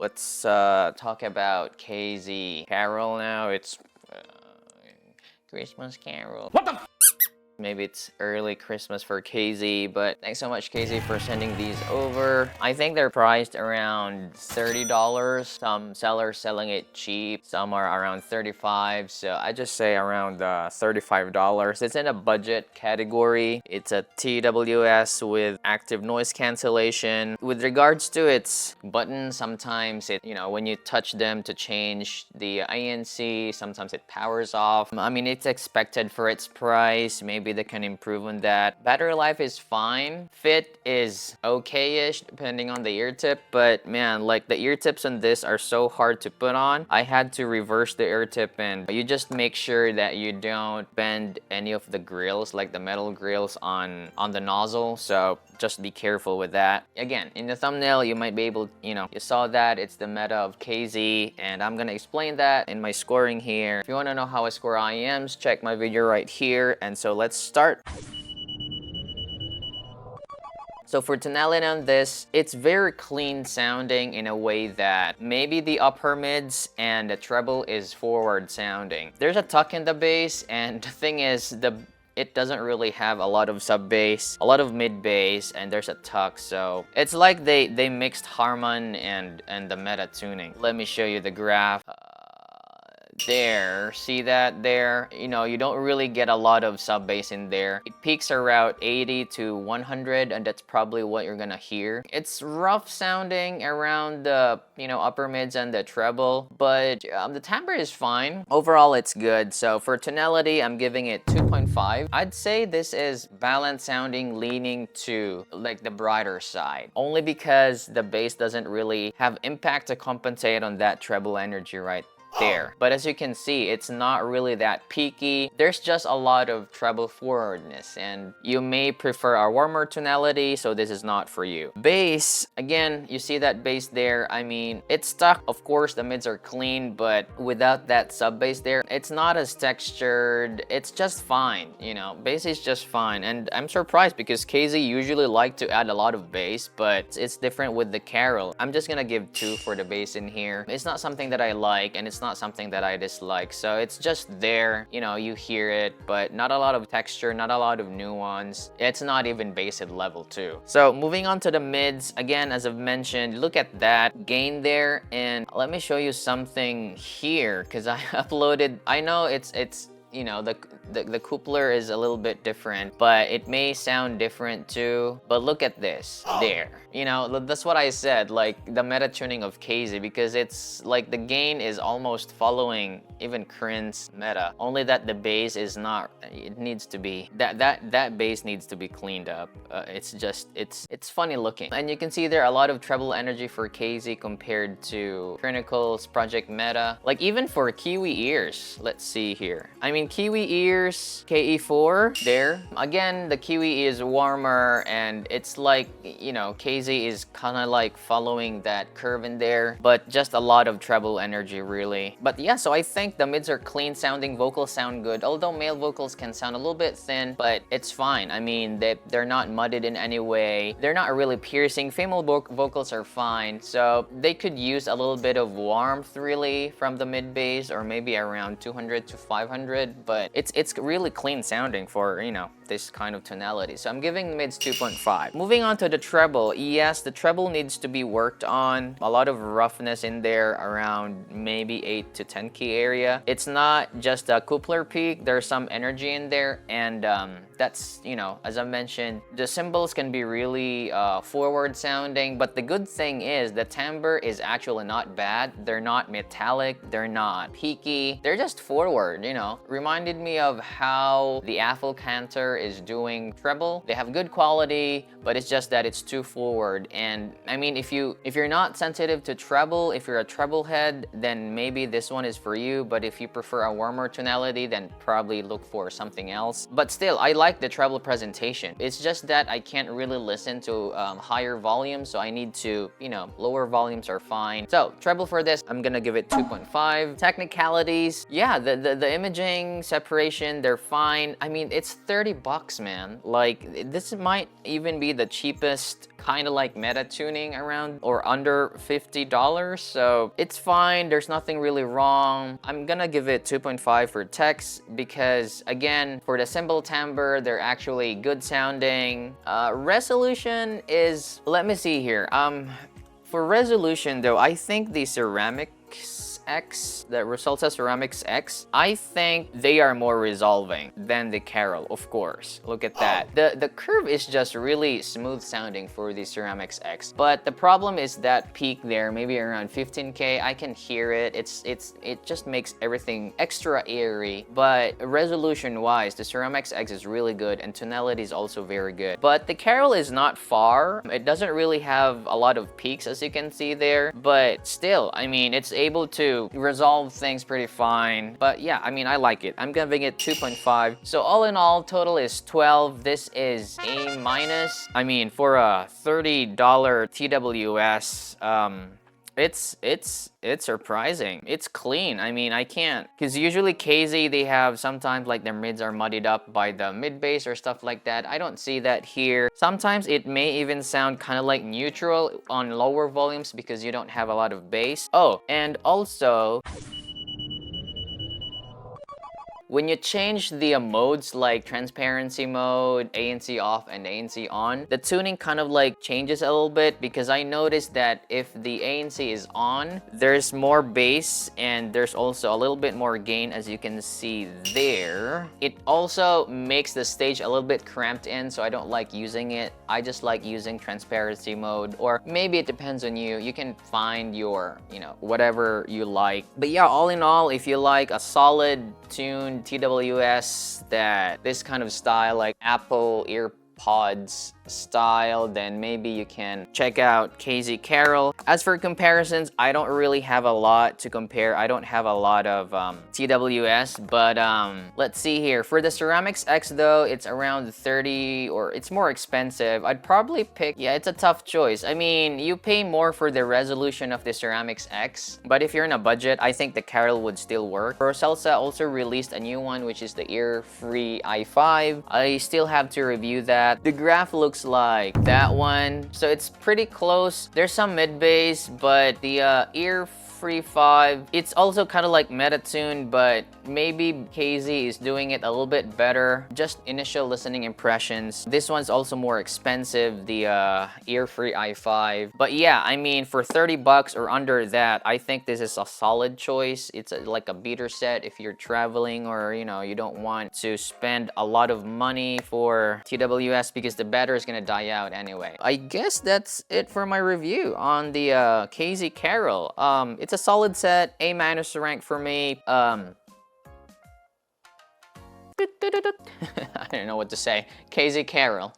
Let's talk about KZ Carol now. It's Christmas Carol. What the Maybe it's early Christmas for KZ, but thanks so much KZ for sending these over. I think they're priced around $30. Some sellers selling it cheap, some are around $35. So I just say around $35. It's in a budget category. It's a TWS with active noise cancellation. With regards to its buttons, sometimes it, when you touch them to change the ANC, sometimes it powers off. I mean, it's expected for its price. Maybe they can improve on that. Battery life is fine. Fit is okay-ish depending on the ear tip, but man, like the ear tips on this are so hard to put on. I had to reverse the ear tip, and you just make sure that you don't bend any of the grills, like the metal grills on the nozzle. So just be careful with that. Again, in the thumbnail, you might be able, you saw that it's the meta of KZ, and I'm gonna explain that in my scoring here. If you wanna know how I score IEMs, check my video right here. And so let's start. So for tonality on this, it's very clean sounding in a way that maybe the upper mids and the treble is forward sounding. There's a tuck in the bass, and the thing is, it doesn't really have a lot of sub bass, a lot of mid bass, and there's a tuck. So it's like they mixed Harman and the meta tuning. Let me show you the graph. There, see that there? You don't really get a lot of sub bass in there. It peaks around 80 to 100, and that's probably what you're gonna hear. It's rough sounding around the upper mids and the treble, but the timbre is fine. Overall, it's good. So for tonality, I'm giving it 2.5. I'd say this is balanced sounding, leaning to like the brighter side, only because the bass doesn't really have impact to compensate on that treble energy right there. But as you can see, it's not really that peaky. There's just a lot of treble forwardness, and you may prefer a warmer tonality, so this is not for you. Bass, again, you see that bass there. I mean, it's stuck. Of course, the mids are clean, but without that sub bass there, it's not as textured. It's just fine, bass is just fine. And I'm surprised because KZ usually like to add a lot of bass, but it's different with the Carol. I'm just gonna give 2 for the bass in here. It's not something that I like, and it's not something that I dislike, so it's just there. You hear it, but not a lot of texture, not a lot of nuance. It's not even bass at level 2. So moving on to the mids, again, as I've mentioned, look at that gain there, and let me show you something here, because I uploaded, I know it's the coupler is a little bit different, but it may sound different too. But look at this there. That's what I said, like the meta tuning of KZ, because it's like the gain is almost following even Krin's meta, only that the bass is not. It needs to be that bass needs to be cleaned up. It's funny looking, and you can see there a lot of treble energy for KZ compared to Crinical's Project Meta. Like even for Kiwi ears, let's see here. I mean, Kiwi ears, KE4 there. Again, the Kiwi is warmer, and it's like, KZ is kind of like following that curve in there, but just a lot of treble energy really. But yeah, so I think the mids are clean sounding, vocals sound good, although male vocals can sound a little bit thin, but it's fine. I mean, they're not mudded in any way. They're not really piercing. Female vocals are fine, so they could use a little bit of warmth really from the mid bass, or maybe around 200 to 500, but it's really clean sounding for, this kind of tonality. So I'm giving the mids 2.5. Moving on to the treble. Yes, the treble needs to be worked on. A lot of roughness in there around maybe 8 to 10 key area. It's not just a coupler peak. There's some energy in there, and that's, as I mentioned, the cymbals can be really forward sounding, but the good thing is the timbre is actually not bad. They're not metallic, they're not peaky, they're just forward. Reminded me of how the Apple Cantor is doing treble. They have good quality, but it's just that it's too forward. And I mean, if you're not sensitive to treble, if you're a treble head, then maybe this one is for you. But if you prefer a warmer tonality, then probably look for something else. But still, I like the treble presentation. It's just that I can't really listen to higher volumes, so I need to, lower volumes are fine. So treble for this, I'm gonna give it 2.5. Technicalities, yeah, the imaging separation, they're fine. I mean, it's $30. $30, man. Like, this might even be the cheapest kind of like meta tuning around or under $50. So it's fine. There's nothing really wrong. I'm gonna give it 2.5 for text because, again, for the cymbal timbre, they're actually good sounding. Resolution is, let me see here. For resolution though, I think the Ceramics X, the Resalta Ceramics X, I think they are more resolving than the Carol, of course. Look at that. The curve is just really smooth sounding for the Ceramics X. But the problem is that peak there, maybe around 15K, I can hear it. It just makes everything extra airy. But resolution-wise, the Ceramics X is really good and tonality is also very good. But the Carol is not far. It doesn't really have a lot of peaks as you can see there. But still, I mean, it's able to resolve things pretty fine. But yeah, I mean, I like it. I'm giving it 2.5. So all in all, total is 12. This is A-. I mean, for a $30 TWS, it's surprising. It's clean. I mean, I can't, because usually KZ, they have sometimes like their mids are muddied up by the mid bass or stuff like that. I don't see that here. Sometimes it may even sound kind of like neutral on lower volumes because you don't have a lot of bass. Oh, and also, when you change the modes like transparency mode, ANC off, and ANC on, the tuning kind of like changes a little bit because I noticed that if the ANC is on, there's more bass and there's also a little bit more gain as you can see there. It also makes the stage a little bit cramped in, so I don't like using it. I just like using transparency mode, or maybe it depends on you. You can find your, you know, whatever you like. But yeah, all in all, if you like a solid tuned TWS, that this kind of style, like Apple EarPods style, then maybe you can check out KZ Carol. As for comparisons, I don't really have a lot to compare. I don't have a lot of TWS, but let's see here. For the Ceramics X though, it's around 30, or it's more expensive. I'd probably pick, yeah, it's a tough choice. I mean, you pay more for the resolution of the Ceramics X, but if you're in a budget, I think the Carol would still work. Rosalsa also released a new one, which is the ear-free i5. I still have to review that. The graph looks like that one, so it's pretty close. There's some mid bass, but the ear-free 5, it's also kind of like meta tuned, but maybe KZ is doing it a little bit better. Just initial listening impressions. This one's also more expensive, the ear-free i5. But yeah, I mean, for $30 or under that, I think this is a solid choice. It's like a beater set if you're traveling, or you know, you don't want to spend a lot of money for TWS because the battery is gonna die out anyway. I guess that's it for my review on the KZ Carol. It's a solid set, A- rank for me. I don't know what to say. KZ Carol.